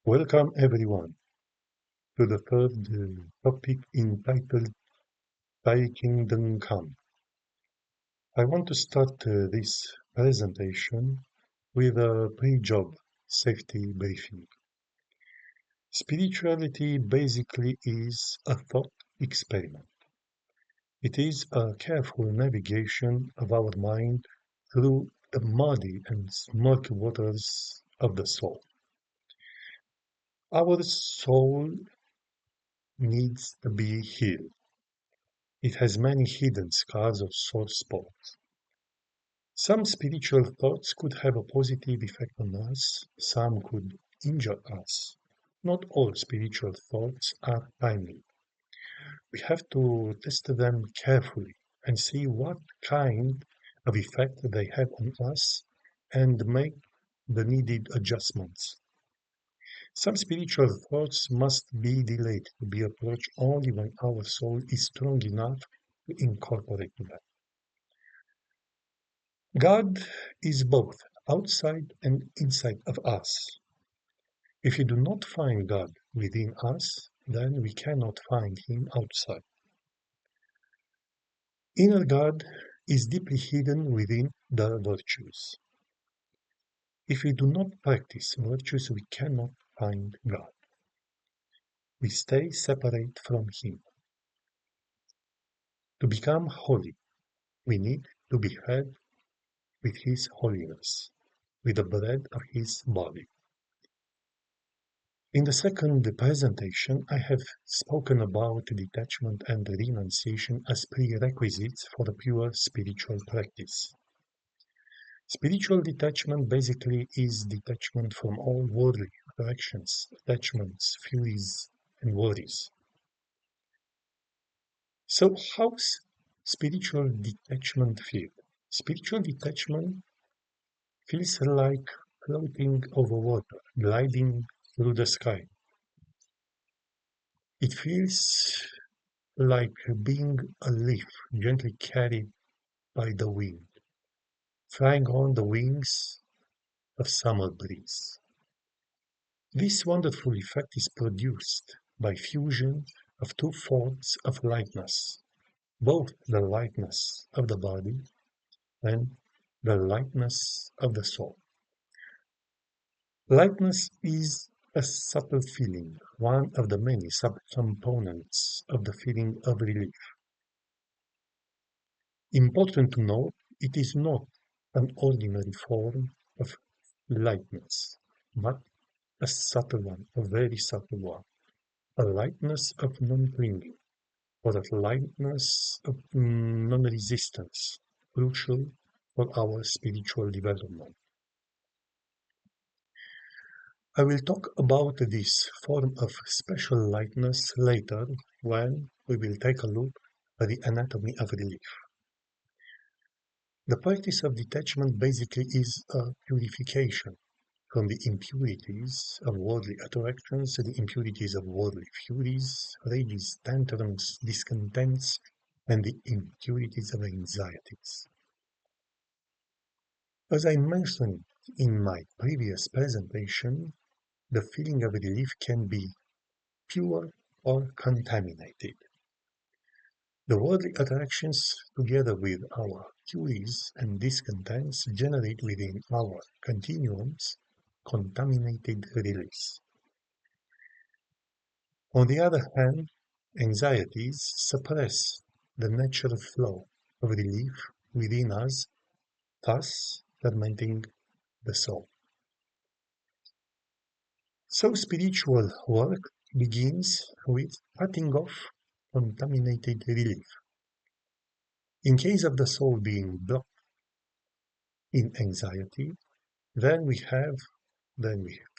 Welcome everyone to the third topic entitled Thy Kingdom Come. I want to start this presentation with a pre-job safety briefing. Spirituality basically is a thought experiment. It is a careful navigation of our mind through the muddy and murky waters of the soul. Our soul needs to be healed. It has many hidden scars of sore spots. Some spiritual thoughts could have a positive effect on us, some could injure us. Not all spiritual thoughts are timely. We have to test them carefully and see what kind of effect they have on us and make the needed adjustments. Some spiritual thoughts must be delayed to be approached only when our soul is strong enough to incorporate them. God is both outside and inside of us. If we do not find God within us, then we cannot find Him outside. Inner God is deeply hidden within the virtues. If we do not practice virtues, we cannot find God. We stay separate from Him. To become holy, we need to be fed with His holiness, with the bread of His body. In the second presentation, I have spoken about detachment and renunciation as prerequisites for the pure spiritual practice. Spiritual detachment basically is detachment from all worldly attractions, attachments, furies, and worries. So, how's spiritual detachment feel? Spiritual detachment feels like floating over water, gliding through the sky. It feels like being a leaf gently carried by the wind, flying on the wings of summer breeze. This wonderful effect is produced by fusion of two forms of lightness, both the lightness of the body and the lightness of the soul. Lightness is a subtle feeling, one of the many subcomponents of the feeling of relief. Important to note, it is not an ordinary form of lightness, but a subtle one, a very subtle one, a lightness of non-clinging, or a lightness of non-resistance, crucial for our spiritual development. I will talk about this form of special lightness later when we will take a look at the anatomy of relief. The practice of detachment basically is a purification from the impurities of worldly attractions, the impurities of worldly furies, rages, tantrums, discontents, and the impurities of anxieties. As I mentioned in my previous presentation, the feeling of relief can be pure or contaminated. The worldly attractions, together with our furies and discontents, generate within our continuums contaminated release. On the other hand, anxieties suppress the natural flow of relief within us, thus fermenting the soul. So spiritual work begins with cutting off contaminated relief. In case of the soul being blocked in anxiety, then we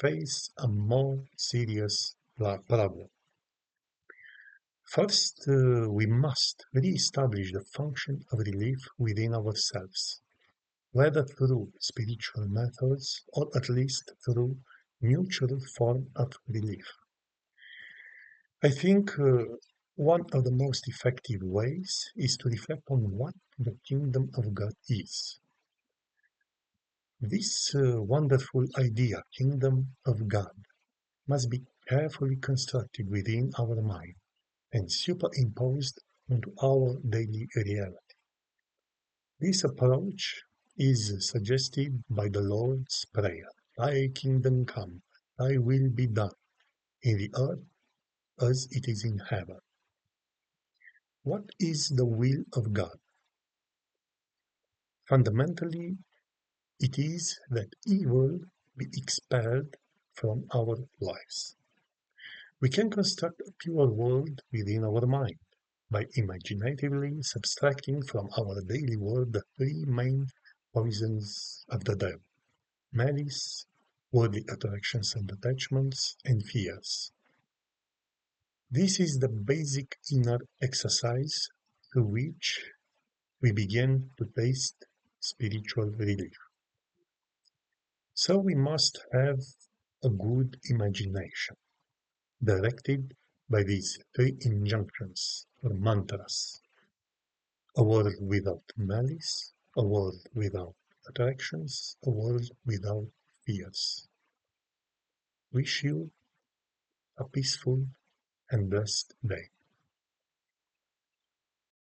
face a more serious problem. First, we must re-establish the function of relief within ourselves, whether through spiritual methods or at least through mutual form of relief. I think one of the most effective ways is to reflect on what the kingdom of God is. This wonderful idea, kingdom of God, must be carefully constructed within our mind and superimposed onto our daily reality. This approach is suggested by the Lord's Prayer: Thy kingdom come, thy will be done, in the earth as it is in heaven. What is the will of God? Fundamentally, it is that evil be expelled from our lives. We can construct a pure world within our mind by imaginatively subtracting from our daily world the three main poisons of the devil: malice, worldly attractions and attachments, and fears. This is the basic inner exercise through which we begin to taste spiritual relief. So we must have a good imagination, directed by these three injunctions or mantras: a world without malice, a world without attractions, a world without fears. Wish you a peaceful and blessed day.